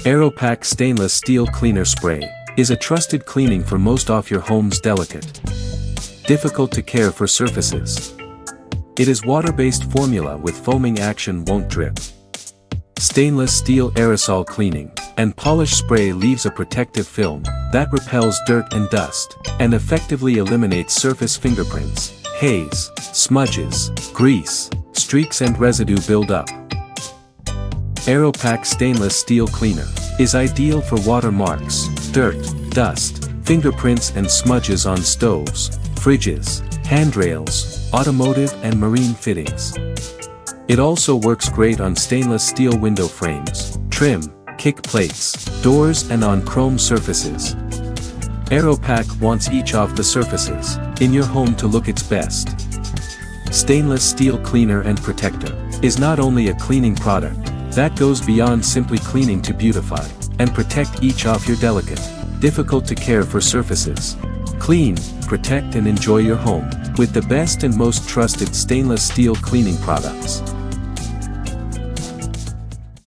Aeropak Stainless Steel Cleaner Spray is a trusted cleaning for most of your home's delicate, difficult to care for surfaces. It is water-based formula with foaming action won't drip. Stainless steel aerosol cleaning and polish spray leaves a protective film that repels dirt and dust and effectively eliminates surface fingerprints, haze, smudges, grease, streaks and residue buildup. Aeropak Stainless Steel Cleaner is ideal for watermarks, dirt, dust, fingerprints and smudges on stoves, fridges, handrails, automotive and marine fittings. It also works great on stainless steel window frames, trim, kick plates, doors and on chrome surfaces. Aeropak wants each of the surfaces in your home to look its best. Stainless steel cleaner and protector is not only a cleaning product that goes beyond simply cleaning to beautify and protect each of your delicate, difficult to care for surfaces. Clean, protect and enjoy your home with the best and most trusted stainless steel cleaning products.